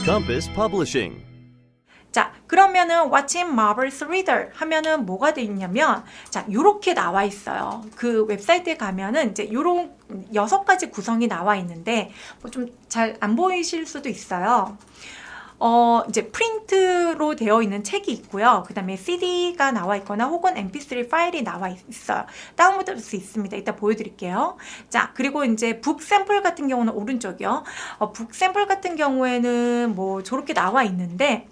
Compass Publishing. 자, 그러면은 What's in Marvel's Reader 하면은 뭐가 돼 있냐면, 자, 요렇게 나와 있어요. 그 웹사이트에 가면은 이제 요런 6가지 구성이 나와 있는데, 뭐 좀 잘 안 보이실 수도 있어요. 이제 프린트로 되어 있는 책이 있고요. 그 다음에 CD가 나와 있거나 혹은 MP3 파일이 나와 있어요. 다운받을 수 있습니다. 이따 보여드릴게요. 자, 그리고 이제 북 샘플 같은 경우는 오른쪽이요. 북 샘플 같은 경우에는 뭐 저렇게 나와 있는데,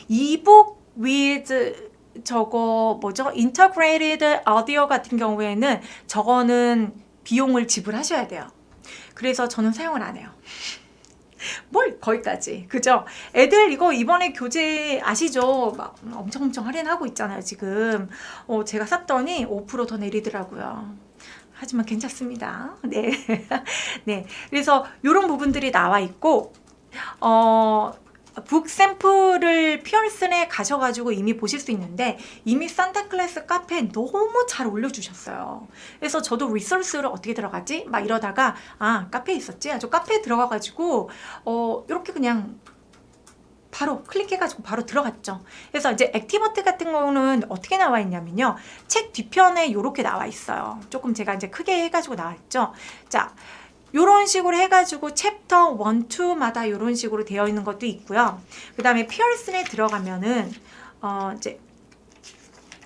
이북 with 저거 뭐죠? Integrated Audio 같은 경우에는 저거는 비용을 지불하셔야 돼요. 그래서 저는 사용을 안 해요. 뭘 거기까지, 그죠? 애들 이거 이번에 교재 아시죠? 막 엄청 할인하고 있잖아요 지금. 제가 샀더니 5% 더 내리더라고요. 하지만 괜찮습니다. 네. 네. 그래서 이런 부분들이 나와 있고, 북 샘플을 피어슨에 가셔가지고 이미 보실 수 있는데, 이미 산타클래스 카페에 너무 잘 올려주셨어요. 그래서 저도 리소스를 어떻게 들어가지? 막 이러다가, 아, 카페에 있었지? 아주 카페에 들어가가지고, 이렇게 그냥 바로 클릭해가지고 바로 들어갔죠. 그래서 이제 액티버트 같은 경우는 어떻게 나와 있냐면요. 책 뒤편에 이렇게 나와 있어요. 조금 제가 이제 크게 해가지고 나와 있죠. 자, 요런 식으로 해가지고 챕터 1, 2마다 요런 식으로 되어 있는 것도 있고요. 그 다음에 피어슨에 들어가면은 이제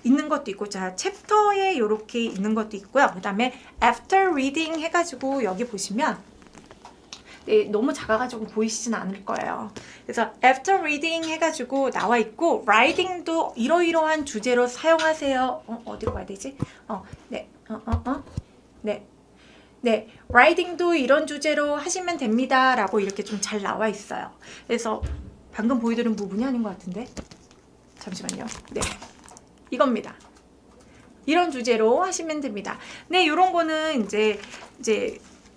있는 것도 있고, 자, 챕터에 요렇게 있는 것도 있고요. 그 다음에 after reading 해가지고 여기 보시면, 네, 너무 작아가지고 보이시진 않을 거예요. 그래서 after reading 해가지고 나와 있고, writing도 이러이러한 주제로 사용하세요. 어디로 가야 되지? 네, 네. 네, 라이딩도 이런 주제로 하시면 됩니다 라고 이렇게 좀 잘 나와 있어요. 그래서 방금 보여드린 부분이 아닌 것 같은데, 잠시만요. 네, 이겁니다. 이런 주제로 하시면 됩니다. 네, 이런 거는 이제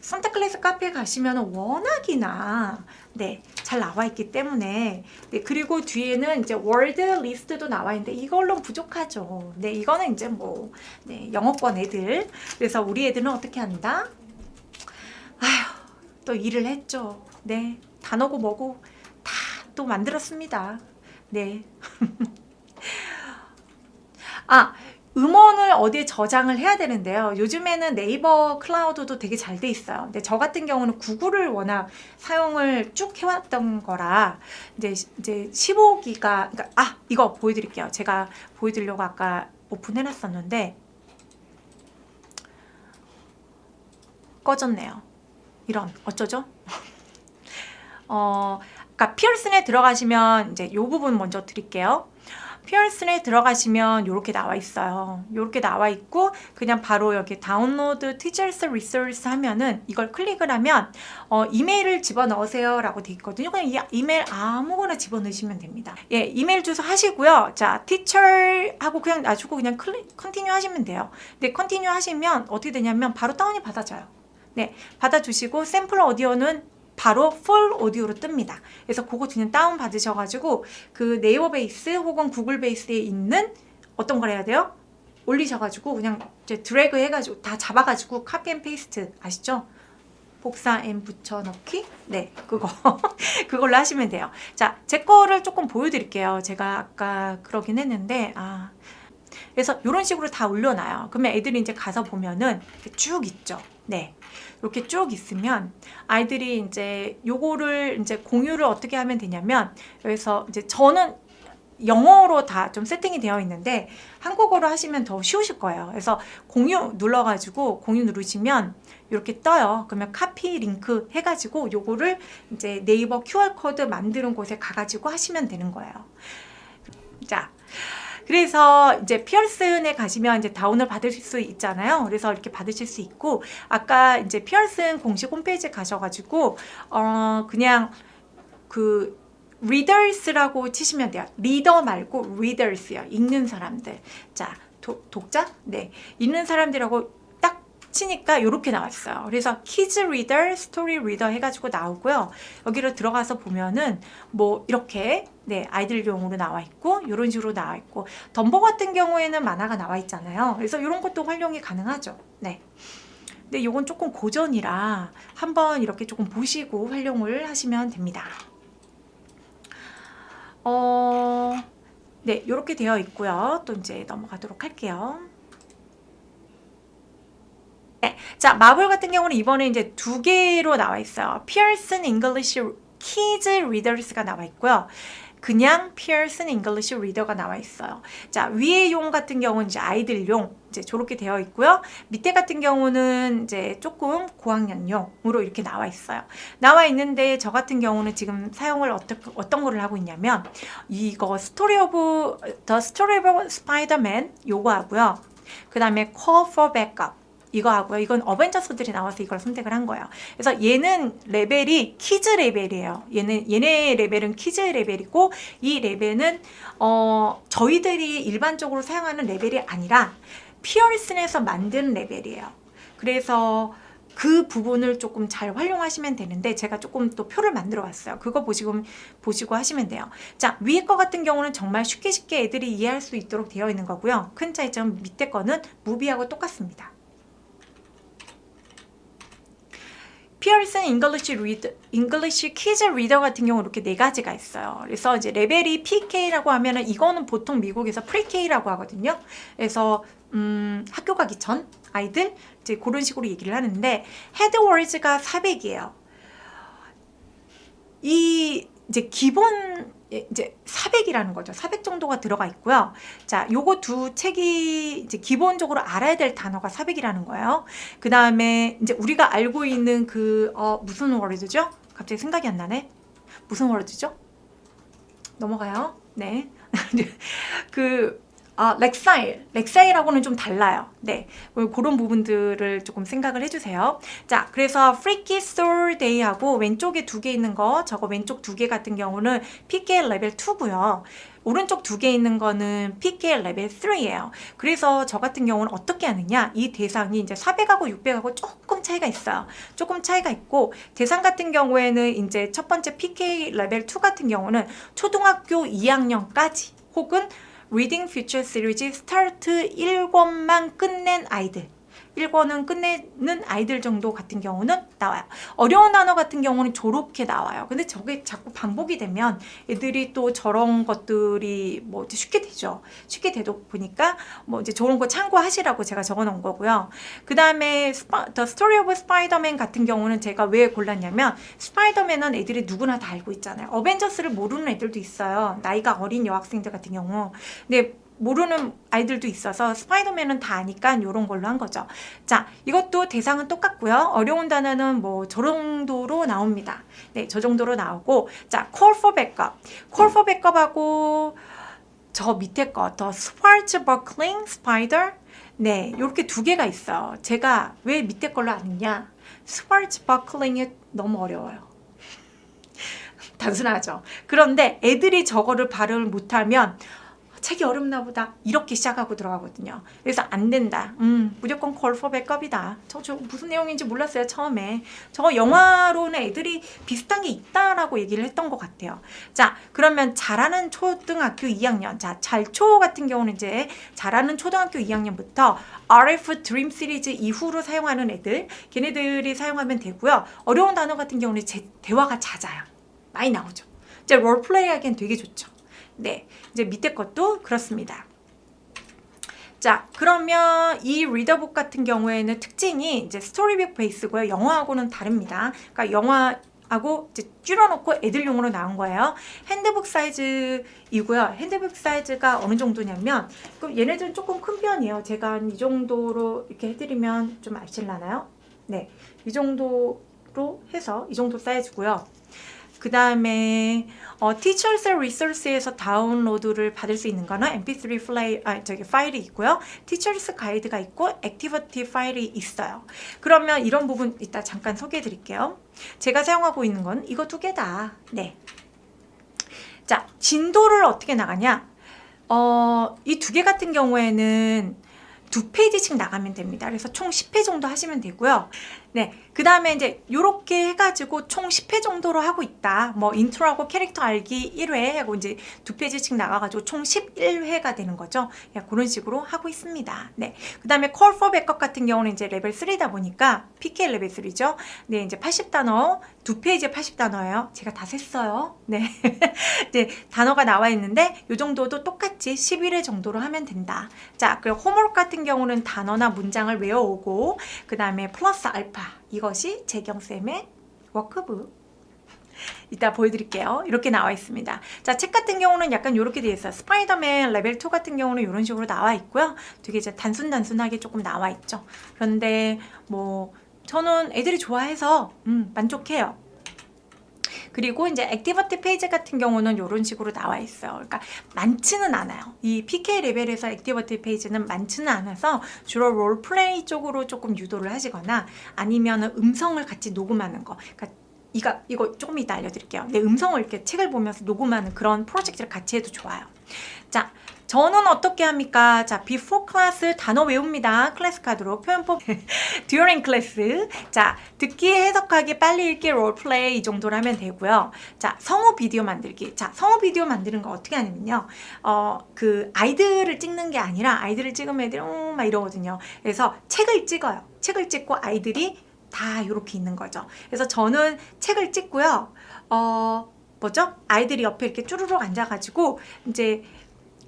산타클래스 카페에 가시면 워낙이나 네, 잘 나와 있기 때문에, 네, 그리고 뒤에는 이제 월드 리스트도 나와 있는데 이걸로 부족하죠. 네, 이거는 이제 뭐 네, 영어권 애들. 그래서 우리 애들은 어떻게 한다? 아휴, 또 일을 했죠. 네, 단어고 뭐고 다 또 만들었습니다. 네. 아, 음원을 어디에 저장을 해야 되는데요. 요즘에는 네이버 클라우드도 되게 잘 돼 있어요. 근데 저 같은 경우는 구글을 워낙 사용을 쭉 해왔던 거라 이제 15기가, 그러니까 이거 보여드릴게요. 제가 보여드리려고 아까 오픈해놨었는데 꺼졌네요. 이런, 어쩌죠? 그러니까 피어슨에 들어가시면 이제 요 부분 먼저 드릴게요. 피어슨에 들어가시면 이렇게 나와 있어요. 이렇게 나와 있고, 그냥 바로 여기 다운로드 티처스 리소스 하면은 이걸 클릭을 하면 이메일을 집어넣으세요 라고 돼 있거든요. 그냥 이 이메일 아무거나 집어넣으시면 됩니다. 예, 이메일 주소 하시고요. 자, 티처하고 그냥 놔주고 그냥 컨티뉴 하시면 돼요. 근데 컨티뉴 하시면 어떻게 되냐면 바로 다운이 받아져요. 네, 받아주시고 샘플 오디오는 바로 풀 오디오로 뜹니다. 그래서 그거 그냥 다운 받으셔가지고 그 네이버 베이스 혹은 구글 베이스에 있는 어떤 걸 해야 돼요? 올리셔가지고 그냥 이제 드래그 해가지고 다 잡아가지고 카피 앤 페이스트 아시죠? 복사 앤 붙여넣기? 네, 그거 그걸로 하시면 돼요. 자, 제 거를 조금 보여드릴게요. 제가 아까 그러긴 했는데 그래서 이런 식으로 다 올려놔요. 그러면 애들이 이제 가서 보면은 이렇게 쭉 있죠. 네. 이렇게 쭉 있으면 아이들이 이제 요거를 이제 공유를 어떻게 하면 되냐면, 여기서 이제 저는 영어로 다 좀 세팅이 되어 있는데 한국어로 하시면 더 쉬우실 거예요. 그래서 공유 눌러가지고 공유 누르시면 이렇게 떠요. 그러면 카피 링크 해가지고 요거를 이제 네이버 QR코드 만드는 곳에 가가지고 하시면 되는 거예요. 자, 그래서 이제 피어슨에 가시면 이제 다운을 받으실 수 있잖아요. 그래서 이렇게 받으실 수 있고, 아까 이제 피어슨 공식 홈페이지에 가셔가지고 그냥 그 readers라고 치시면 돼요. 리더 말고 readers요. 읽는 사람들. 자, 독자? 네, 읽는 사람들하고 딱 치니까 이렇게 나왔어요. 그래서 kids reader, story reader 해가지고 나오고요. 여기로 들어가서 보면은 뭐 이렇게 네, 아이들용으로 나와 있고 이런 식으로 나와 있고, 덤보 같은 경우에는 만화가 나와 있잖아요. 그래서 이런 것도 활용이 가능하죠. 네. 근데 이건 조금 고전이라 한번 이렇게 조금 보시고 활용을 하시면 됩니다. 네, 이렇게 되어 있고요. 또 이제 넘어가도록 할게요. 네, 자, 마블 같은 경우는 이번에 이제 2개로 나와 있어요. Pearson English Kids Readers가 나와 있고요. 그냥 Pearson English Reader가 나와 있어요. 자, 위에 용 같은 경우는 이제 아이들용 이제 저렇게 되어 있고요. 밑에 같은 경우는 이제 조금 고학년용으로 이렇게 나와 있어요. 나와 있는데 저 같은 경우는 지금 사용을 어떤 거를 하고 있냐면 이거 The Story of Spider-Man 요거 하고요. 그 다음에 Call for Backup 이거 하고요. 이건 어벤져스들이 나와서 이걸 선택을 한 거예요. 그래서 얘는 레벨이 키즈 레벨이에요. 얘네 레벨은 키즈 레벨이고 이 레벨은 저희들이 일반적으로 사용하는 레벨이 아니라 피어슨에서 만든 레벨이에요. 그래서 그 부분을 조금 잘 활용하시면 되는데 제가 조금 또 표를 만들어 왔어요. 그거 보시고 하시면 돼요. 자, 위에 거 같은 경우는 정말 쉽게 애들이 이해할 수 있도록 되어 있는 거고요. 큰 차이점 밑에 거는 무비하고 똑같습니다. 피어슨 English Kids Reader 같은 경우 이렇게 4가지가 있어요. 그래서 이제 레벨이 PK라고 하면은 이거는 보통 미국에서 Pre-K라고 하거든요. 그래서 학교 가기 전 아이들 이제 그런 식으로 얘기를 하는데 헤드워즈가 400이에요. 이 이제 기본 이제 400이라는 거죠. 400 정도가 들어가 있고요. 자, 요거 두 책이 이제 기본적으로 알아야 될 단어가 400이라는 거예요. 그 다음에 이제 우리가 알고 있는 무슨 워드죠? 갑자기 생각이 안 나네. 무슨 워드죠? 넘어가요. 네. 렉사일하고는 좀 달라요. 네, 그런 부분들을 조금 생각을 해주세요. 자, 그래서 Freaky Store Day하고 왼쪽에 2개 있는 거, 저거 왼쪽 2개 같은 경우는 PK 레벨 2고요. 오른쪽 2개 있는 거는 PK 레벨 3예요. 그래서 저 같은 경우는 어떻게 하느냐, 이 대상이 이제 400하고 600하고 조금 차이가 있어요. 조금 차이가 있고, 대상 같은 경우에는 이제 첫 번째 PK 레벨 2 같은 경우는 초등학교 2학년까지 혹은 Reading Future 시리즈 스타트 1권만 끝낸 아이들, 1권은 끝내는 아이들 정도 같은 경우는 나와요. 어려운 단어 같은 경우는 저렇게 나와요. 근데 저게 자꾸 반복이 되면 애들이 또 저런 것들이 뭐 쉽게 되죠. 쉽게 되다 보니까 뭐 이제 저런 거 참고하시라고 제가 적어 놓은 거고요. 그 다음에 The Story of Spider-Man 같은 경우는 제가 왜 골랐냐면 스파이더맨은 애들이 누구나 다 알고 있잖아요. 어벤져스를 모르는 애들도 있어요. 나이가 어린 여학생들 같은 경우. 근데 모르는 아이들도 있어서 스파이더맨은 다 아니까 이런 걸로 한 거죠. 자, 이것도 대상은 똑같고요. 어려운 단어는 뭐 저 정도로 나옵니다. 네, 저 정도로 나오고, 자, Call for Backup. Call for Backup하고 저 밑에 거, The Swashbuckling Spider. 네, 이렇게 2개가 있어요. 제가 왜 밑에 걸로 아느냐? Swashbuckling이 너무 어려워요. 단순하죠. 그런데 애들이 저거를 발음을 못하면 책이 어렵나 보다 이렇게 시작하고 들어가거든요. 그래서 안 된다. 무조건 Call for Backup이다. 저 무슨 내용인지 몰랐어요, 처음에. 저거 영화로는 애들이 비슷한 게 있다라고 얘기를 했던 것 같아요. 자, 그러면 잘하는 초등학교 2학년. 자, 잘초 같은 경우는 이제 잘하는 초등학교 2학년부터 RF 드림 시리즈 이후로 사용하는 애들, 걔네들이 사용하면 되고요. 어려운 단어 같은 경우는 대화가 잦아요. 많이 나오죠. 이제 롤플레이 하기엔 되게 좋죠. 네, 이제 밑에 것도 그렇습니다. 자, 그러면 이 리더북 같은 경우에는 특징이 이제 스토리북 베이스고요. 영어하고는 다릅니다. 그러니까 영어하고 이제 줄여놓고 애들용으로 나온 거예요. 핸드북 사이즈이고요. 핸드북 사이즈가 어느 정도냐면, 그럼 얘네들은 조금 큰 편이에요. 제가 한 이 정도로 이렇게 해드리면 좀 아실라나요? 네, 이 정도로 해서 이 정도 사이즈고요. 그 다음에 Teachers Resource에서 다운로드를 받을 수 있는 거는 mp3 파일이 있고요. Teachers 가이드가 있고 액티비티 파일이 있어요. 그러면 이런 부분 이따 잠깐 소개해 드릴게요. 제가 사용하고 있는 건 이거 2개다. 네. 자, 진도를 어떻게 나가냐? 이 2개 같은 경우에는 2페이지씩 나가면 됩니다. 그래서 총 10회 정도 하시면 되고요. 네, 그 다음에 이제 요렇게 해가지고 총 10회 정도로 하고 있다. 뭐 인트로하고 캐릭터 알기 1회 하고 이제 2페이지씩 나가가지고 총 11회가 되는 거죠. 그런 식으로 하고 있습니다. 네, 그 다음에 Call for Backup 같은 경우는 이제 레벨 3다 보니까 PK 레벨 3죠. 네, 이제 80단어 2페이지에 80단어예요. 제가 다 셌어요. 네, 네, 단어가 나와 있는데 요 정도도 똑같이 11회 정도로 하면 된다. 자, 그리고 홈워크 같은 경우는 단어나 문장을 외워오고 그 다음에 플러스 알파 이것이 재경쌤의 워크북. 이따 보여드릴게요. 이렇게 나와 있습니다. 자, 책 같은 경우는 약간 이렇게 되어 있어요. 스파이더맨 레벨 2 같은 경우는 이런 식으로 나와 있고요. 되게 이제 단순하게 조금 나와 있죠. 그런데 뭐 저는 애들이 좋아해서 만족해요. 그리고 이제 액티비티 페이지 같은 경우는 이런 식으로 나와 있어요. 그러니까 많지는 않아요. 이 PK 레벨에서 액티비티 페이지는 많지는 않아서 주로 롤플레이 쪽으로 조금 유도를 하시거나 아니면 음성을 같이 녹음하는 거. 그러니까 이거 조금 이따 알려드릴게요. 내 음성을 이렇게 책을 보면서 녹음하는 그런 프로젝트를 같이 해도 좋아요. 자, 저는 어떻게 합니까? 자, before class 단어 외웁니다. 클래스 카드로 표현법 during class. 자, 듣기, 해석하기, 빨리 읽기, 롤플레이 이 정도로 하면 되고요. 자, 성우 비디오 만들기. 자, 성우 비디오 만드는 거 어떻게 하냐면요. 그 아이들을 찍는 게 아니라 아이들을 찍으면 애들이 막 이러거든요. 그래서 책을 찍어요. 책을 찍고 아이들이 다 이렇게 있는 거죠. 그래서 저는 책을 찍고요. 아이들이 옆에 이렇게 쭈루룩 앉아가지고 이제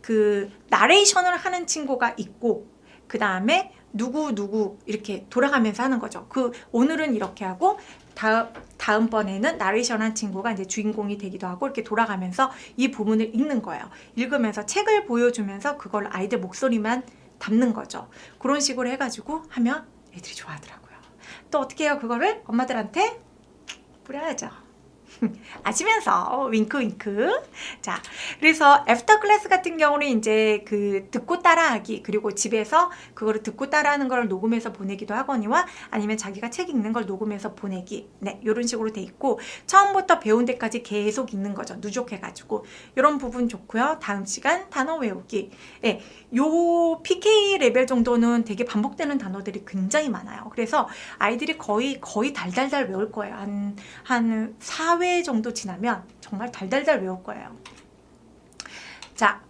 그 나레이션을 하는 친구가 있고 그 다음에 누구 이렇게 돌아가면서 하는 거죠. 오늘은 이렇게 하고 다음번에는 나레이션 한 친구가 이제 주인공이 되기도 하고 이렇게 돌아가면서 이 부분을 읽는 거예요. 읽으면서 책을 보여주면서 그걸 아이들 목소리만 담는 거죠. 그런 식으로 해가지고 하면 애들이 좋아하더라고요. 또 어떻게 해요? 그거를 엄마들한테 뿌려야죠. 아시면서 윙크 윙크. 자, 그래서 애프터 클래스 같은 경우는 이제 그 듣고 따라하기, 그리고 집에서 그거를 듣고 따라하는 걸 녹음해서 보내기도 하거니와 아니면 자기가 책 읽는 걸 녹음해서 보내기. 네, 이런 식으로 돼 있고 처음부터 배운 데까지 계속 읽는 거죠. 누적해가지고 이런 부분 좋고요. 다음 시간 단어 외우기. 네, 요 PK 레벨 정도는 되게 반복되는 단어들이 굉장히 많아요. 그래서 아이들이 거의 달달달 외울 거예요. 한 4회 정도 지나면 정말 달달달 외울 거예요. 자,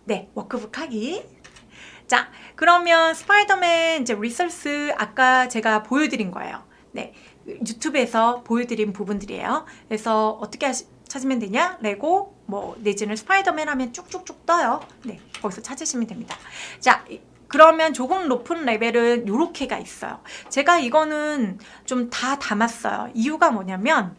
네, 워크북 하기. 자, 그러면 스파이더맨 이제 리서스 아까 제가 보여드린 거예요. 네, 유튜브에서 보여드린 부분들이에요. 그래서 어떻게 찾으면 되냐? 레고 뭐 내지는 스파이더맨 하면 쭉쭉쭉 떠요. 네, 거기서 찾으시면 됩니다. 자, 그러면 조금 높은 레벨은 요렇게가 있어요. 제가 이거는 좀 다 담았어요. 이유가 뭐냐면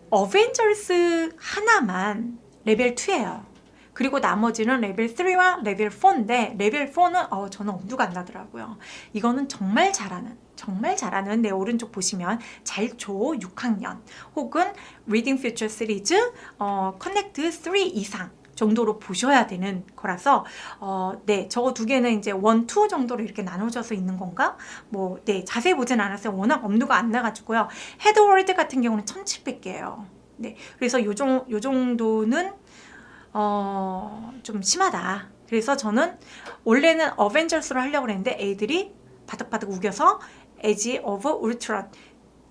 어벤져스 하나만 레벨 2예요. 그리고 나머지는 레벨 3와 레벨 4인데 레벨 4는 저는 엄두가 안 나더라고요. 이거는 정말 잘하는 내 오른쪽 보시면 잘조 6학년 혹은 Reading Future 시리즈 커넥트 3 이상 정도로 보셔야 되는 거라서 네, 저거 두 개는 이제 1, 2 정도로 이렇게 나눠져서 있는 건가? 뭐, 네, 자세히 보진 않았어요. 워낙 엄두가 안 나가지고요. 헤드월드 같은 경우는 1700개예요. 네, 그래서 요 정도는 좀 심하다. 그래서 저는 원래는 어벤져스로 하려고 했는데 애들이 바득바득 우겨서 에지 오브 울트론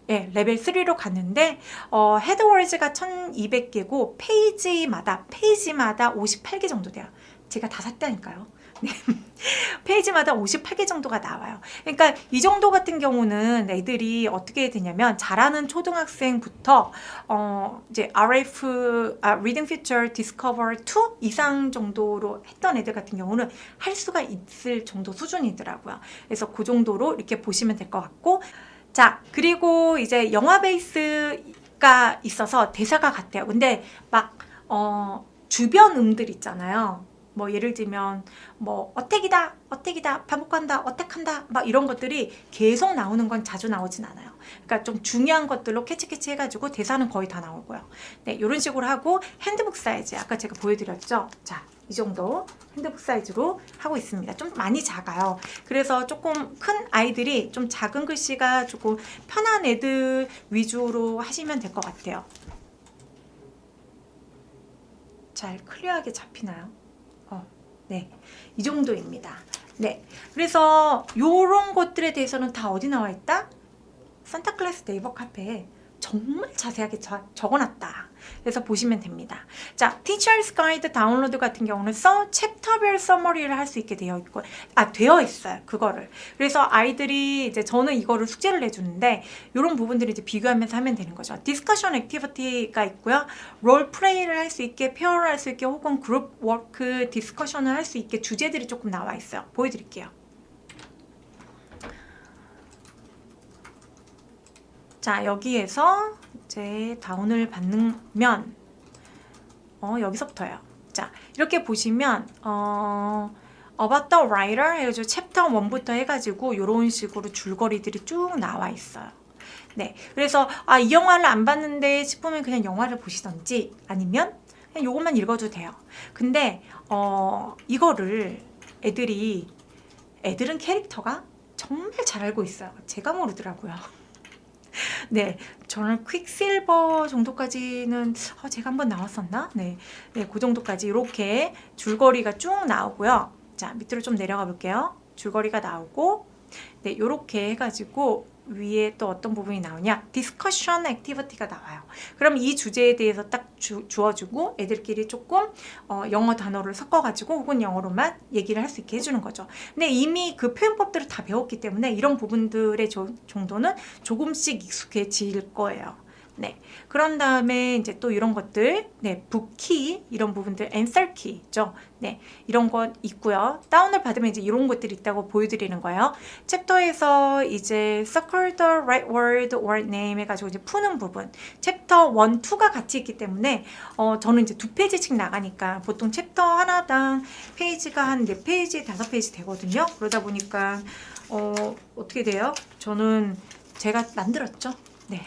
레벨 3로 갔는데 헤드월즈가 1200개고 페이지마다 58개 정도 돼요. 제가 다 샀다니까요. 네. 페이지마다 58개 정도가 나와요. 그러니까 이 정도 같은 경우는 애들이 어떻게 되냐면 잘하는 초등학생부터 이제 Reading Future Discover 2 이상 정도로 했던 애들 같은 경우는 할 수가 있을 정도 수준이더라고요. 그래서 그 정도로 이렇게 보시면 될 것 같고, 자, 그리고 이제 영화 베이스가 있어서 대사가 같아요. 근데 막 주변 음들 있잖아요. 뭐 예를 들면 뭐 어택이다 반복한다 어택한다 막 이런 것들이 계속 나오는 건 자주 나오진 않아요. 그러니까 좀 중요한 것들로 캐치 해가지고 대사는 거의 다 나오고요. 네, 이런 식으로 하고 핸드북 사이즈 아까 제가 보여드렸죠. 자, 이 정도 핸드북 사이즈로 하고 있습니다. 좀 많이 작아요. 그래서 조금 큰 아이들이 좀 작은 글씨가 조금 편한 애들 위주로 하시면 될 것 같아요. 잘 클리어하게 잡히나요? 네, 이 정도입니다. 네, 그래서 요런 것들에 대해서는 다 어디 나와 있다? 산타클래스 네이버 카페에 정말 자세하게 적어놨다. 그래서 보시면 됩니다. 자, Teacher's Guide 다운로드 같은 경우는 챕터별 서머리를 할 수 있게 되어 있고, 되어 있어요. 그거를. 그래서 아이들이 이제 저는 이거를 숙제를 내주는데, 이런 부분들을 이제 비교하면서 하면 되는 거죠. 디스커션 액티비티가 있고요. 롤 플레이를 할 수 있게, 페어를 할 수 있게, 혹은 그룹 워크 디스커션을 할 수 있게 주제들이 조금 나와 있어요. 보여드릴게요. 자, 여기에서 이제 다운을 받으면 여기서부터요. 자, 이렇게 보시면 About the Writer 해가지고 챕터 1부터 해가지고 이런 식으로 줄거리들이 쭉 나와 있어요. 네, 그래서 이 영화를 안 봤는데 싶으면 그냥 영화를 보시던지 아니면 그냥 이것만 읽어도 돼요. 근데 이거를 애들은 캐릭터가 정말 잘 알고 있어요. 제가 모르더라고요. 네, 저는 퀵실버 정도까지는 제가 한번 나왔었나? 네, 그 정도까지 이렇게 줄거리가 쭉 나오고요. 자, 밑으로 좀 내려가 볼게요. 줄거리가 나오고, 네, 이렇게 해가지고 위에 또 어떤 부분이 나오냐? 디스커션 액티비티가 나와요. 그럼 이 주제에 대해서 딱 주어주고 애들끼리 조금 영어 단어를 섞어가지고 혹은 영어로만 얘기를 할 수 있게 해주는 거죠. 근데 이미 그 표현법들을 다 배웠기 때문에 이런 부분들의 정도는 조금씩 익숙해질 거예요. 네, 그런 다음에 이제 또 이런 것들, 네, 북키 이런 부분들, answer key죠. 네, 이런 것 있고요. 다운을 받으면 이제 이런 것들이 있다고 보여드리는 거예요. 챕터에서 이제 circle the right word or name 해가지고 이제 푸는 부분. 챕터 1, 2가 같이 있기 때문에 저는 이제 2페이지씩 나가니까 보통 챕터 하나당 페이지가 한 4페이지, 5페이지 되거든요. 그러다 보니까 어떻게 돼요? 저는 제가 만들었죠. 네.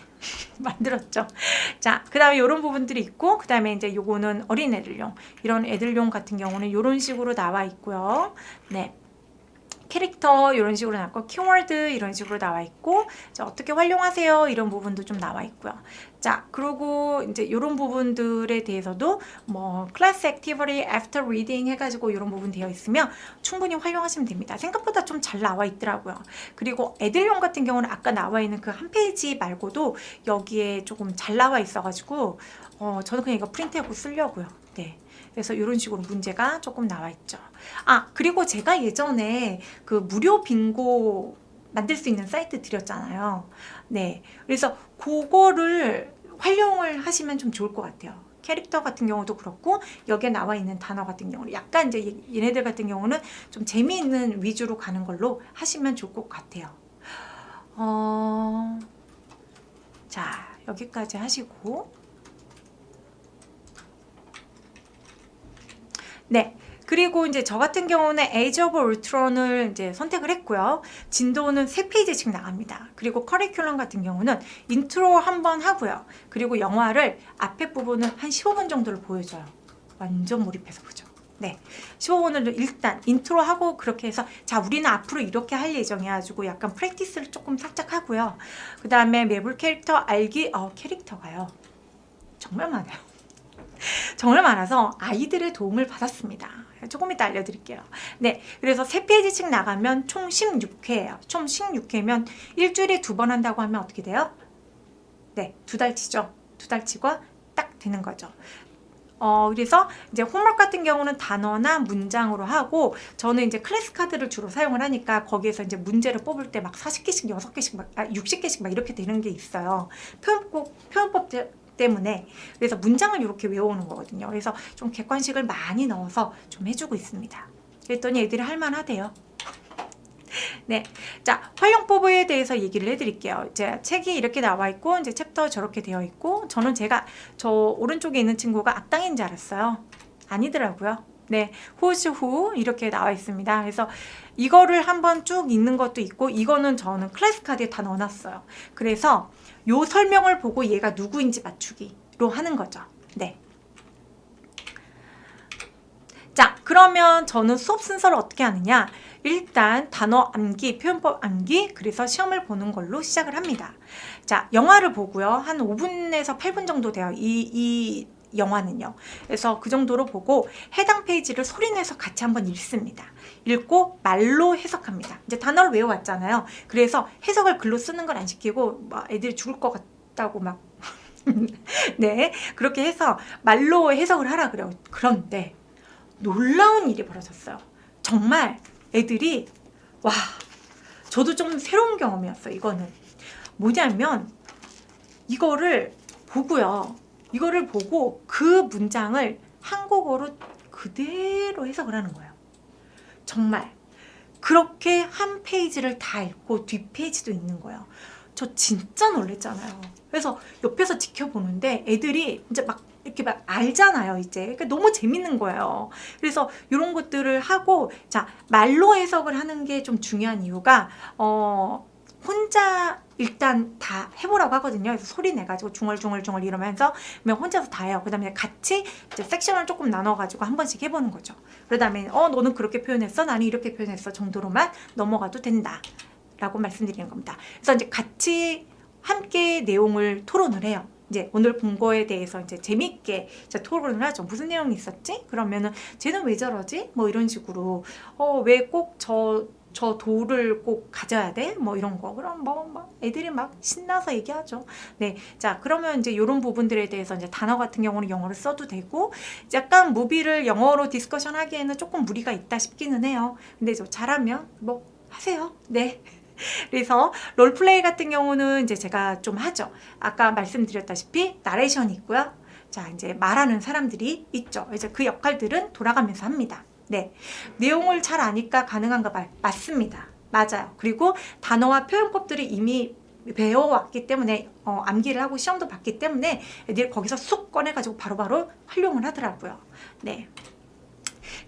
만들었죠. 자, 그 다음에 이런 부분들이 있고, 그 다음에 이제 요거는 어린애들용. 이런 애들용 같은 경우는 이런 식으로 나와 있고요. 네. 캐릭터 이런 식으로 나왔고, 키워드 이런 식으로 나와 있고, 자, 어떻게 활용하세요? 이런 부분도 좀 나와 있고요. 자, 그리고 이제 이런 부분들에 대해서도 뭐 class activity after reading 해가지고 이런 부분 되어 있으면 충분히 활용하시면 됩니다. 생각보다 좀 잘 나와 있더라고요. 그리고 애들용 같은 경우는 아까 나와 있는 그 한 페이지 말고도 여기에 조금 잘 나와 있어가지고 저는 그냥 이거 프린트하고 쓰려고요. 네. 그래서 이런 식으로 문제가 조금 나와 있죠. 그리고 제가 예전에 그 무료 빙고 만들 수 있는 사이트 드렸잖아요. 네. 그래서 그거를 활용을 하시면 좀 좋을 것 같아요. 캐릭터 같은 경우도 그렇고 여기에 나와 있는 단어 같은 경우는 약간 이제 얘네들 같은 경우는 좀 재미있는 위주로 가는 걸로 하시면 좋을 것 같아요. 자, 여기까지 하시고 네. 그리고 이제 저 같은 경우는 Age of Ultron을 이제 선택을 했고요. 진도는 3페이지씩 나갑니다. 그리고 커리큘럼 같은 경우는 인트로 한번 하고요. 그리고 영화를 앞에 부분은 한 15분 정도를 보여줘요. 완전 몰입해서 보죠. 네. 15분을 일단 인트로 하고 그렇게 해서 자, 우리는 앞으로 이렇게 할 예정이야 가지고 약간 프랙티스를 조금 살짝 하고요. 그 다음에 매블 캐릭터 알기, 캐릭터가요. 정말 많아요. 정말 많아서 아이들의 도움을 받았습니다. 조금 이따 알려드릴게요. 네, 그래서 3페이지씩 나가면 총 16회예요. 총 16회면 일주일에 2번 한다고 하면 어떻게 돼요? 네, 2달치죠. 2달치가 딱 되는 거죠. 그래서 이제 홈워크 같은 경우는 단어나 문장으로 하고 저는 이제 클래스 카드를 주로 사용을 하니까 거기에서 이제 문제를 뽑을 때 막 40개씩, 6개씩, 60개씩 막 이렇게 되는 게 있어요. 표현법 때문에. 그래서 문장을 이렇게 외워오는 거거든요. 그래서 좀 객관식을 많이 넣어서 좀 해주고 있습니다. 그랬더니 애들이 할만하대요. 네, 자, 활용법에 대해서 얘기를 해드릴게요. 이제 책이 이렇게 나와 있고 이제 챕터 저렇게 되어 있고 저는 저 오른쪽에 있는 친구가 악당인 줄 알았어요. 아니더라고요. 네, who's who 이렇게 나와 있습니다. 그래서 이거를 한번 쭉 읽는 것도 있고 이거는 저는 클래스 카드에 다 넣어놨어요. 그래서 요 설명을 보고 얘가 누구인지 맞추기로 하는 거죠. 네. 자, 그러면 저는 수업 순서를 어떻게 하느냐? 일단 단어 암기, 표현법 암기, 그래서 시험을 보는 걸로 시작을 합니다. 자, 영화를 보고요. 한 5분에서 8분 정도 돼요. 이 영화는요. 그래서 그 정도로 보고 해당 페이지를 소리내서 같이 한번 읽습니다. 읽고 말로 해석합니다. 이제 단어를 외워왔잖아요. 그래서 해석을 글로 쓰는 걸 안 시키고 막 애들이 죽을 것 같다고 막 네, 그렇게 해서 말로 해석을 하라 그래요. 그런데 놀라운 일이 벌어졌어요. 정말 애들이 와, 저도 좀 새로운 경험이었어요. 이거는 뭐냐면 이거를 보고요. 이거를 보고 그 문장을 한국어로 그대로 해석을 하는 거예요. 정말 그렇게 한 페이지를 다 읽고 뒷페이지도 있는 거예요. 저 진짜 놀랬잖아요. 그래서 옆에서 지켜보는데 애들이 이제 막 이렇게 막 알잖아요, 이제. 그러니까 너무 재밌는 거예요. 그래서 이런 것들을 하고, 자, 말로 해석을 하는 게 좀 중요한 이유가, 혼자 일단 다 해보라고 하거든요. 그래서 소리 내가지고 중얼중얼 이러면서 그냥 혼자서 다 해요. 그 다음에 같이 이제 섹션을 조금 나눠가지고 한 번씩 해보는 거죠. 그 다음에 너는 그렇게 표현했어? 나는 이렇게 표현했어. 정도로만 넘어가도 된다. 라고 말씀드리는 겁니다. 그래서 이제 같이 함께 내용을 토론을 해요. 이제 오늘 본 거에 대해서 이제 재밌게 이제 토론을 하죠. 무슨 내용이 있었지? 그러면은 쟤는 왜 저러지? 뭐 이런 식으로 왜 꼭 저 돌을 꼭 가져야 돼? 뭐 이런 거. 그럼 뭐 애들이 막 신나서 얘기하죠. 네. 자, 그러면 이제 이런 부분들에 대해서 이제 단어 같은 경우는 영어로 써도 되고, 약간 무비를 영어로 디스커션 하기에는 조금 무리가 있다 싶기는 해요. 근데 저 잘하면 뭐 하세요. 네. 그래서 롤플레이 같은 경우는 이제 제가 좀 하죠. 아까 말씀드렸다시피 나레이션이 있고요. 자, 이제 말하는 사람들이 있죠. 이제 그 역할들은 돌아가면서 합니다. 네. 내용을 잘 아니까 가능한가 봐요. 맞습니다. 맞아요. 그리고 단어와 표현법들이 이미 배워왔기 때문에 암기를 하고 시험도 봤기 때문에 애들이 거기서 쑥 꺼내가지고 바로바로 활용을 하더라고요. 네.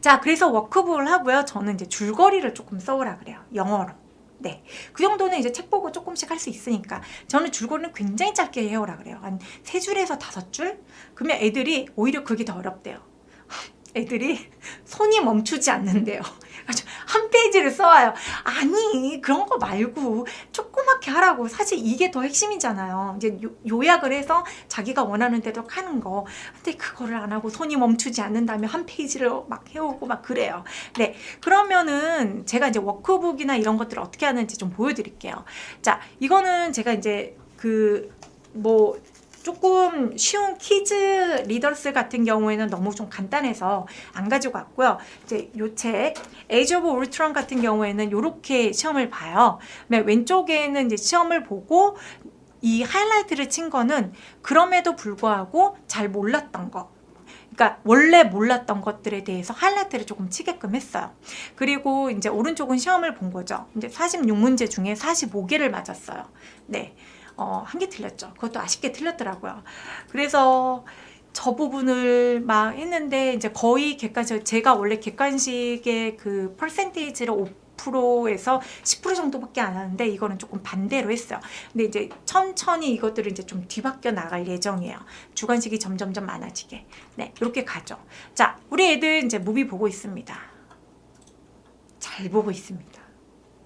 자, 그래서 워크북을 하고요. 저는 이제 줄거리를 조금 써오라 그래요. 영어로. 네. 그 정도는 이제 책 보고 조금씩 할 수 있으니까 저는 줄거리는 굉장히 짧게 해오라 그래요. 한 3줄에서 5줄? 그러면 애들이 오히려 그게 더 어렵대요. 애들이 손이 멈추지 않는데요. 한 페이지를 써와요. 아니, 그런 거 말고 조그맣게 하라고. 사실 이게 더 핵심이잖아요. 이제 요약을 해서 자기가 원하는 대로 하는 거. 근데 그거를 안 하고 손이 멈추지 않는다면 한 페이지를 막 해오고 막 그래요. 네. 그러면은 제가 이제 워크북이나 이런 것들을 어떻게 하는지 좀 보여드릴게요. 자, 이거는 제가 이제 조금 쉬운 키즈 리더스 같은 경우에는 너무 좀 간단해서 안 가지고 왔고요. 이제 요 책 에이지 오브 울트론 같은 경우에는 이렇게 시험을 봐요. 왼쪽에는 이제 시험을 보고 이 하이라이트를 친 거는 그럼에도 불구하고 잘 몰랐던 거. 그러니까 원래 몰랐던 것들에 대해서 하이라이트를 조금 치게끔 했어요. 그리고 이제 오른쪽은 시험을 본 거죠. 이제 46문제 중에 45개를 맞았어요. 네. 한 개 틀렸죠. 그것도 아쉽게 틀렸더라고요. 그래서 저 부분을 막 했는데 이제 거의 객관식, 제가 원래 객관식의 그 퍼센테이지를 5%에서 10% 정도밖에 안 하는데 이거는 조금 반대로 했어요. 근데 이제 천천히 이것들을 이제 좀 뒤바뀌어 나갈 예정이에요. 주관식이 점점점 많아지게. 네, 이렇게 가죠. 자, 우리 애들 이제 무비 보고 있습니다. 잘 보고 있습니다.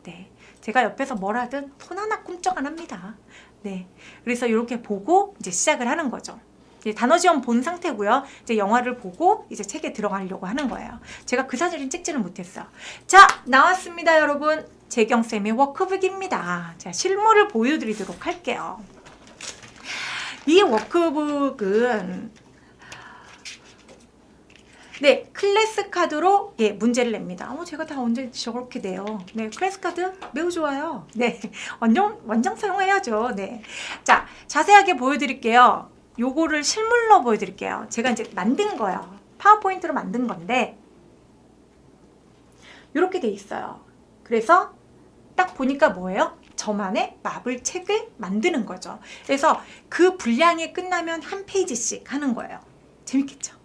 네. 제가 옆에서 뭘 하든 손 하나 꿈쩍 안 합니다. 네. 그래서 이렇게 보고 이제 시작을 하는 거죠. 이제 단어 지원 본 상태고요. 이제 영화를 보고 이제 책에 들어가려고 하는 거예요. 제가 그 사진을 찍지는 못했어요. 자, 나왔습니다, 여러분. 재경쌤의 워크북입니다. 자, 실물을 보여드리도록 할게요. 이 워크북은 네, 클래스 카드로 문제를 냅니다. 제가 다 언제 저렇게 돼요. 네, 클래스 카드 매우 좋아요. 네, 완전 사용해야죠. 네, 자, 자세하게 보여드릴게요. 요거를 실물로 보여드릴게요. 제가 이제 만든 거예요. 파워포인트로 만든 건데 이렇게 돼 있어요. 그래서 딱 보니까 뭐예요? 저만의 마블 책을 만드는 거죠. 그래서 그 분량이 끝나면 한 페이지씩 하는 거예요. 재밌겠죠?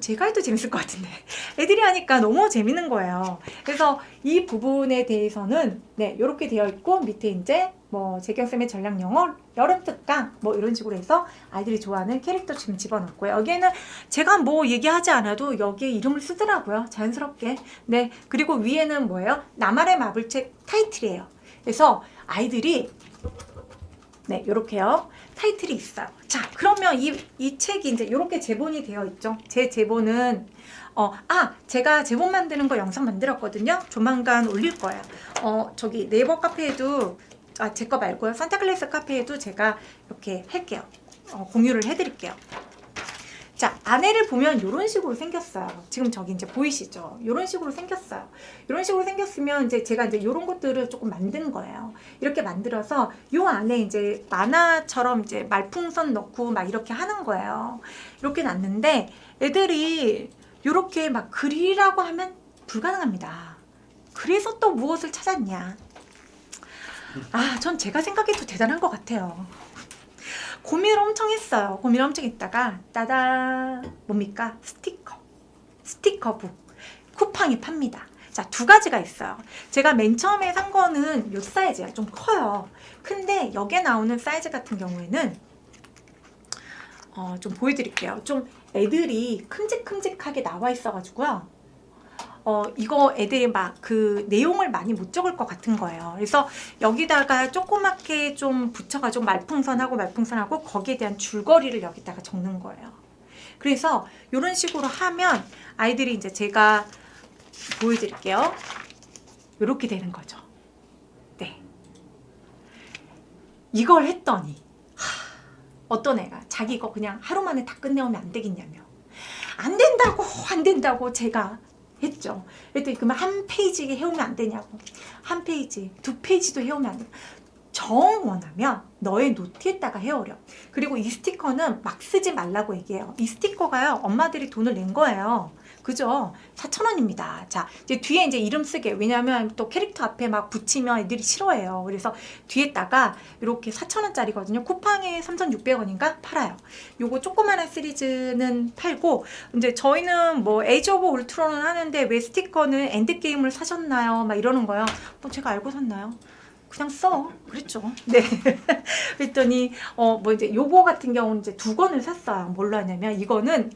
제가 해도 재밌을 것 같은데 애들이 하니까 너무 재밌는 거예요. 그래서 이 부분에 대해서는 네, 이렇게 되어 있고 밑에 이제 재경쌤의 전략 영어 여름 특강 이런 식으로 해서 아이들이 좋아하는 캐릭터 지금 집어넣고요. 여기에는 제가 얘기하지 않아도 여기에 이름을 쓰더라고요. 자연스럽게. 네, 그리고 위에는 뭐예요? 나만의 마블책 타이틀이에요. 그래서 아이들이 네, 요렇게요. 타이틀이 있어요. 자, 그러면 이 책이 이제 요렇게 제본이 되어 있죠. 제 제본은 제가 제본 만드는 거 영상 만들었거든요. 조만간 올릴 거예요. 저기 네이버 카페에도 제 거 말고요. 산타클래스 카페에도 제가 이렇게 할게요. 공유를 해드릴게요. 자, 안에를 보면 이런 식으로 생겼어요. 지금 저기 이제 보이시죠? 이런 식으로 생겼어요. 이런 식으로 생겼으면 이제 제가 이제 이런 것들을 조금 만든 거예요. 이렇게 만들어서 요 안에 이제 만화처럼 이제 말풍선 넣고 막 이렇게 하는 거예요. 이렇게 놨는데 애들이 이렇게 막 그리라고 하면 불가능합니다. 그래서 또 무엇을 찾았냐? 전 제가 생각해도 대단한 것 같아요. 고민을 엄청 했어요. 고민을 엄청 했다가 따다 뭡니까? 스티커북 쿠팡이 팝니다. 자, 두 가지가 있어요. 제가 맨 처음에 산 거는 요 사이즈예요. 좀 커요. 근데 여기에 나오는 사이즈 같은 경우에는 좀 보여드릴게요. 좀 애들이 큼직큼직하게 나와 있어가지고요. 이거 애들이 막 그 내용을 많이 못 적을 것 같은 거예요. 그래서 여기다가 조그맣게 좀 붙여가지고 말풍선하고 거기에 대한 줄거리를 여기다가 적는 거예요. 그래서 이런 식으로 하면 아이들이 이제 제가 보여드릴게요. 이렇게 되는 거죠. 네. 이걸 했더니 어떤 애가 자기 이거 그냥 하루 만에 다 끝내오면 안 되겠냐며. 안 된다고 제가 했죠. 그랬더니 그러면 한 페이지 해오면 안 되냐고. 한 페이지, 두 페이지도 해오면 안 돼. 정 원하면 너의 노트에다가 해오려. 그리고 이 스티커는 막 쓰지 말라고 얘기해요. 이 스티커가요, 엄마들이 돈을 낸 거예요. 그죠? 4,000원입니다. 자, 이제 뒤에 이제 이름 쓰게. 왜냐면 또 캐릭터 앞에 막 붙이면 애들이 싫어해요. 그래서 뒤에다가 이렇게 4,000원짜리거든요. 쿠팡에 3,600원인가 팔아요. 요거 조그마한 시리즈는 팔고, 이제 저희는 뭐 에이지 오브 울트론은 하는데 왜 스티커는 엔드게임을 사셨나요? 막 이러는 거예요. 뭐 제가 알고 샀나요? 그냥 써. 그랬죠. 네. 그랬더니, 뭐 이제 요거 같은 경우는 이제 2권을 샀어요. 뭘로 하냐면, 이거는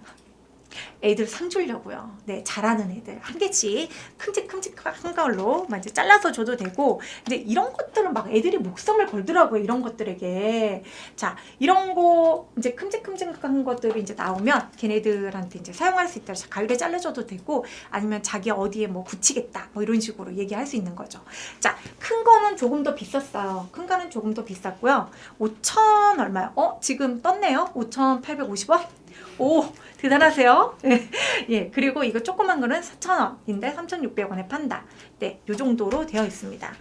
애들 상 주려고요. 네, 잘하는 애들 한 개씩 큼직큼직한 걸로 막 이제 잘라서 줘도 되고, 근데 이런 것들은 막 애들이 목숨을 걸더라고요. 이런 것들에게. 자, 이런 거 이제 큼직큼직한 것들이 이제 나오면 걔네들한테 이제 사용할 수 있다. 가위로 잘라줘도 되고, 아니면 자기 어디에 뭐 붙이겠다, 뭐 이런 식으로 얘기할 수 있는 거죠. 자, 큰 거는 조금 더 비쌌어요. 큰 거는 조금 더 비쌌고요. 5,000 얼마요? 지금 떴네요. 5,850원. 오, 대단하세요. 예, 그리고 이거 조그만 거는 4,000원인데 3,600원에 판다. 네, 요 정도로 되어 있습니다.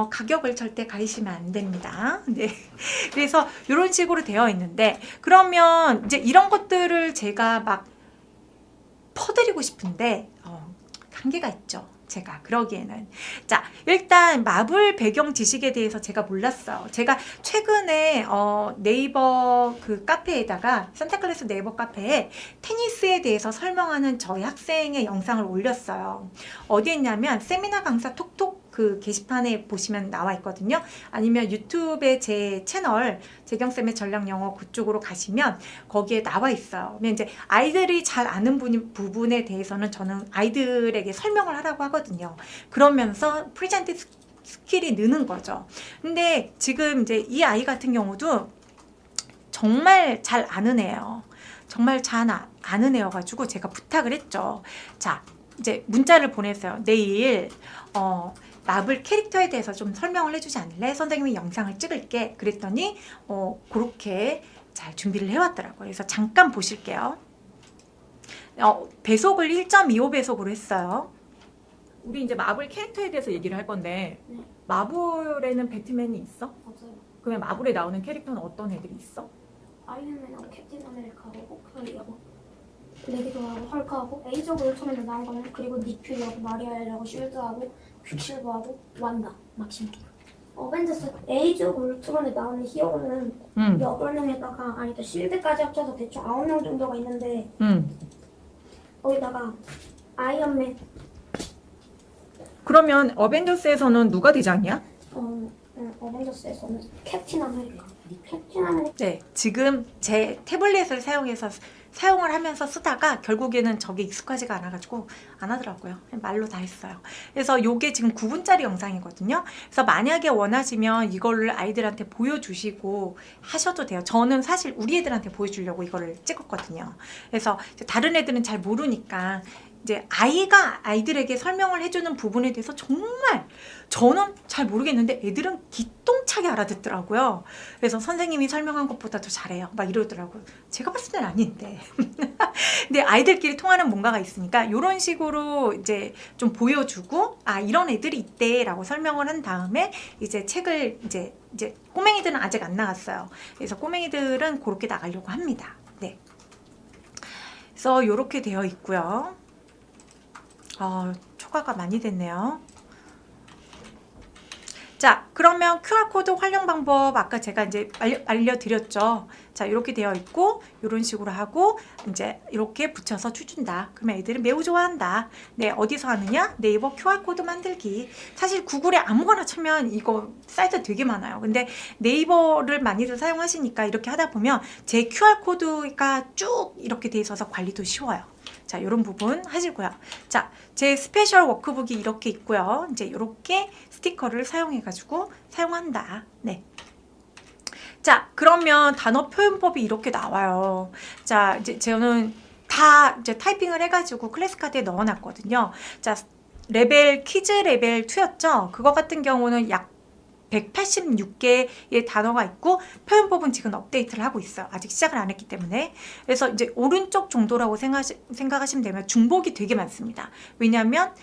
가격을 절대 가리시면 안 됩니다. 네. 그래서 이런 식으로 되어 있는데, 그러면 이제 이런 것들을 제가 막 퍼드리고 싶은데, 한계가 있죠. 제가 그러기에는. 자, 일단 마블 배경 지식에 대해서 제가 몰랐어요. 제가 최근에 네이버 그 카페에다가, 산타클래스 네이버 카페에 테니스에 대해서 설명하는 저희 학생의 영상을 올렸어요. 어디에 있냐면 세미나 강사 톡톡 그 게시판에 보시면 나와 있거든요. 아니면 유튜브에 제 채널 재경쌤의 전략영어 그쪽으로 가시면 거기에 나와 있어요. 근데 이제 아이들이 잘 아는 부분에 대해서는 저는 아이들에게 설명을 하라고 하거든요. 그러면서 프레젠트 스킬이 느는 거죠. 근데 지금 이제 이 아이 같은 경우도 정말 잘 아는 애예요. 정말 잘 아는 애여가지고 제가 부탁을 했죠. 자, 이제 문자를 보냈어요. 내일 마블 캐릭터에 대해서 좀 설명을 해주지 않을래? 선생님이 영상을 찍을게. 그랬더니 그렇게 잘 준비를 해왔더라고요. 그래서 잠깐 보실게요. 배속을 1.25배속으로 했어요. 우리 이제 마블 캐릭터에 대해서 얘기를 할 건데, 네. 마블에는 배트맨이 있어? 없어요. 그러면 마블에 나오는 캐릭터는 어떤 애들이 있어? 아이언맨하고 캡틴 아메리카하고 호크아이하고 레디도하고 헐크하고 에이지 오브 울트론에 나온 거는, 그리고 닉 퓨리하고 마리아엘하고 쉴드하고 퀵실버하고 완다, 막심. 어벤져스 에이지 오브 울트론에 나오는 히어로는 8명에다가, 아니다, 실드까지 합쳐서 대충 9명 정도가 있는데, 거기다가 아이언맨, 그러면 어벤져스에서는 누가 대장이야? 어벤져스에서는 캡틴 아메리카. 캡틴 아메리카. 네, 지금 제 태블릿을 사용해서 사용을 하면서 쓰다가 결국에는 저게 익숙하지가 않아가지고 안 하더라고요. 말로 다 했어요. 그래서 요게 지금 9분짜리 영상이거든요. 그래서 만약에 원하시면 이거를 아이들한테 보여주시고 하셔도 돼요. 저는 사실 우리 애들한테 보여주려고 이거를 찍었거든요. 그래서 다른 애들은 잘 모르니까 이제 아이들에게 설명을 해주는 부분에 대해서 정말 저는 잘 모르겠는데 애들은 기똥차게 알아듣더라고요. 그래서 선생님이 설명한 것보다 더 잘해요. 막 이러더라고요. 제가 봤을 때는 아닌데. 근데 아이들끼리 통하는 뭔가가 있으니까 이런 식으로 이제 좀 보여주고 이런 애들이 있대라고 설명을 한 다음에 이제 책을 이제 꼬맹이들은 아직 안 나갔어요. 그래서 꼬맹이들은 그렇게 나가려고 합니다. 네. 그래서 이렇게 되어 있고요. 초과가 많이 됐네요. 자, 그러면 QR코드 활용 방법 아까 제가 이제 알려드렸죠. 자, 이렇게 되어 있고 이런 식으로 하고 이제 이렇게 붙여서 추준다. 그러면 애들은 매우 좋아한다. 네, 어디서 하느냐? 네이버 QR코드 만들기. 사실 구글에 아무거나 치면 이거 사이트 되게 많아요. 근데 네이버를 많이들 사용하시니까 이렇게 하다 보면 제 QR코드가 쭉 이렇게 돼 있어서 관리도 쉬워요. 자, 이런 부분 하시고요. 자, 제 스페셜 워크북이 이렇게 있고요. 이제 이렇게 스티커를 사용해가지고 사용한다. 네. 자, 그러면 단어 표현법이 이렇게 나와요. 자, 이제 저는 다 이제 타이핑을 해가지고 클래스카드에 넣어놨거든요. 자, 키즈 레벨 2였죠. 그거 같은 경우는 약 186개의 단어가 있고 표현법은 지금 업데이트를 하고 있어요. 아직 시작을 안 했기 때문에. 그래서 이제 오른쪽 정도라고 생각하시면 되면 중복이 되게 많습니다. 왜냐하면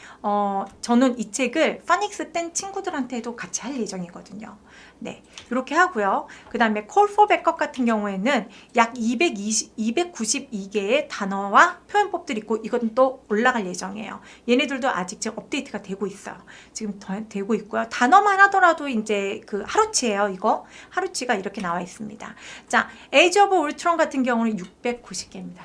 저는 이 책을 파닉스 땐 친구들한테도 같이 할 예정이거든요. 네, 이렇게 하고요. 그 다음에 Call for Backup 같은 경우에는 약 292개의 단어와 표현법들이 있고 이건 또 올라갈 예정이에요. 얘네들도 아직 지금 업데이트가 되고 있어요. 지금 되고 있고요. 단어만 하더라도 이제 그 하루치예요. 이거 하루치가 이렇게 나와 있습니다. 자, Age of Ultron 같은 경우는 690개입니다.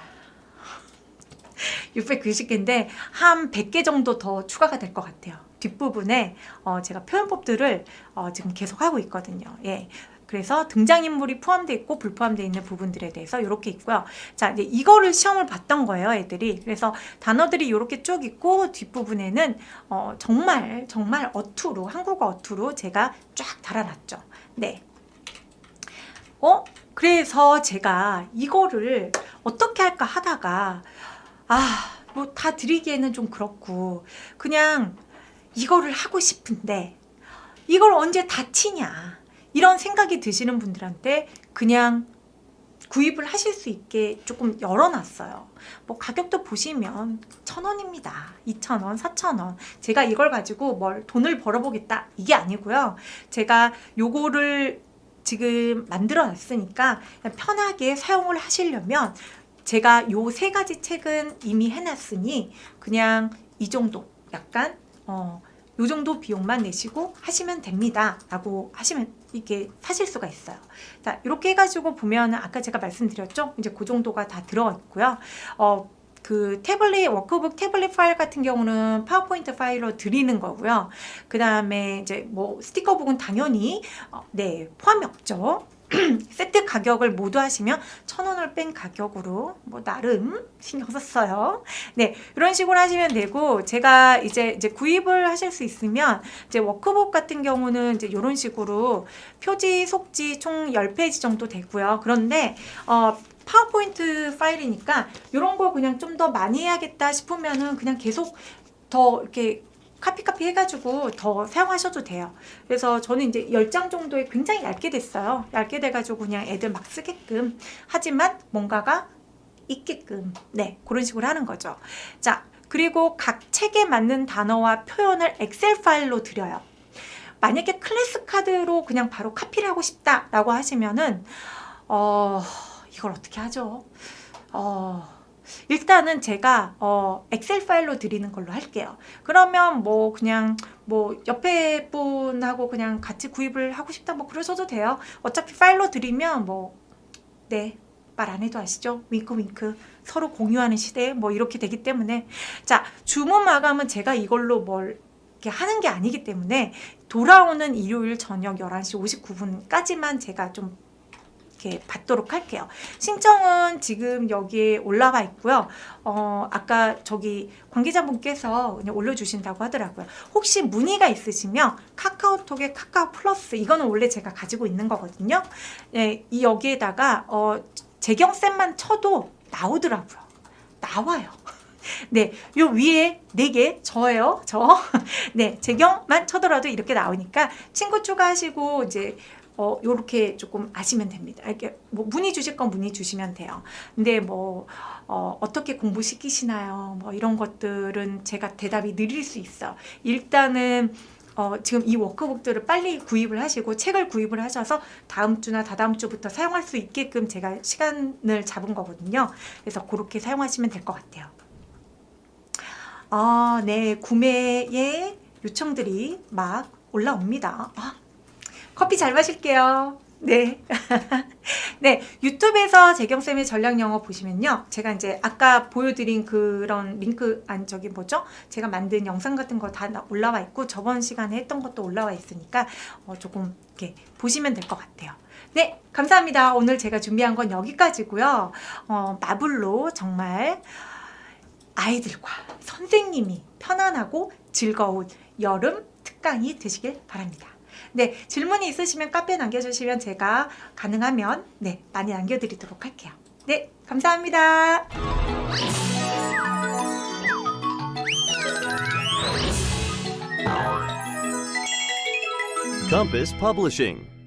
690개인데 한 100개 정도 더 추가가 될 것 같아요. 뒷부분에 제가 표현법들을 지금 계속 하고 있거든요. 예. 그래서 등장인물이 포함되어 있고 불포함되어 있는 부분들에 대해서 이렇게 있고요. 자, 이제 이거를 시험을 봤던 거예요, 애들이. 그래서 단어들이 이렇게 쭉 있고 뒷부분에는 정말 어투로, 한국어 어투로 제가 쫙 달아놨죠. 네. 그래서 제가 이거를 어떻게 할까 하다가 뭐 다 드리기에는 좀 그렇고 그냥 이거를 하고 싶은데 이걸 언제 다 치냐 이런 생각이 드시는 분들한테 그냥 구입을 하실 수 있게 조금 열어놨어요. 뭐 가격도 보시면 1,000원입니다. 2,000원, 4,000원. 제가 이걸 가지고 뭘 돈을 벌어보겠다 이게 아니고요. 제가 요거를 지금 만들어 놨으니까 편하게 사용을 하시려면 제가 요 3가지 책은 이미 해놨으니 그냥 이 정도 약간 요 정도 비용만 내시고 하시면 됩니다 라고 하시면 이게 사실 수가 있어요. 자, 이렇게 해가지고 보면 아까 제가 말씀드렸죠. 이제 그 정도가 다 들어가 있고요. 그 워크북 태블릿 파일 같은 경우는 파워포인트 파일로 드리는 거고요. 그 다음에 이제 뭐 스티커북은 당연히 네, 포함이 없죠. 세트 가격을 모두 하시면 1,000원을 뺀 가격으로 뭐 나름 신경 썼어요. 네, 이런 식으로 하시면 되고 제가 이제 구입을 하실 수 있으면 이제 워크북 같은 경우는 이제 이런 식으로 표지, 속지 총 10페이지 정도 되고요. 그런데 파워포인트 파일이니까 이런 거 그냥 좀 더 많이 해야겠다 싶으면은 그냥 계속 더 이렇게 카피 해가지고 더 사용하셔도 돼요. 그래서 저는 이제 10장 정도에 굉장히 얇게 됐어요. 얇게 돼가지고 그냥 애들 막 쓰게끔 하지만 뭔가가 있게끔 네, 그런 식으로 하는 거죠. 자, 그리고 각 책에 맞는 단어와 표현을 엑셀 파일로 드려요. 만약에 클래스 카드로 그냥 바로 카피를 하고 싶다라고 하시면은 이걸 어떻게 하죠? 일단은 제가 엑셀 파일로 드리는 걸로 할게요. 그러면 뭐 그냥 뭐 옆에 분하고 그냥 같이 구입을 하고 싶다 뭐 그러셔도 돼요. 어차피 파일로 드리면 뭐 네, 말 안 해도 아시죠? 윙크 윙크 서로 공유하는 시대에 뭐 이렇게 되기 때문에 자, 주문 마감은 제가 이걸로 뭘 이렇게 하는 게 아니기 때문에 돌아오는 일요일 저녁 11시 59분까지만 제가 좀 이렇게 받도록 할게요. 신청은 지금 여기에 올라와 있고요. 아까 저기 관계자분께서 그냥 올려주신다고 하더라고요. 혹시 문의가 있으시면 카카오톡에 카카오 플러스, 이거는 원래 제가 가지고 있는 거거든요. 네, 이 여기에다가 재경쌤만 쳐도 나오더라고요. 나와요. 네, 요 위에 4개 저예요. 저. 네, 재경만 쳐더라도 이렇게 나오니까 친구 추가하시고 이제 요렇게 조금 아시면 됩니다. 이렇게 뭐 문의 주실 건 문의 주시면 돼요. 근데 뭐 어떻게 공부시키시나요? 뭐 이런 것들은 제가 대답이 느릴 수 있어요. 일단은 지금 이 워크북들을 빨리 구입을 하시고 책을 구입을 하셔서 다음 주나 다다음 주부터 사용할 수 있게끔 제가 시간을 잡은 거거든요. 그래서 그렇게 사용하시면 될 것 같아요. 네, 구매의 요청들이 막 올라옵니다. 커피 잘 마실게요. 네. 네, 유튜브에서 재경쌤의 전략 영어 보시면요. 제가 이제 아까 보여드린 그런 링크, 저기 뭐죠? 제가 만든 영상 같은 거 다 올라와 있고, 저번 시간에 했던 것도 올라와 있으니까 조금 이렇게 보시면 될 것 같아요. 네, 감사합니다. 오늘 제가 준비한 건 여기까지고요. 마블로 정말 아이들과 선생님이 편안하고 즐거운 여름 특강이 되시길 바랍니다. 네, 질문이 있으시면 카페에 남겨주시면 제가 가능하면 네, 많이 남겨드리도록 할게요. 네, 감사합니다. Compass Publishing.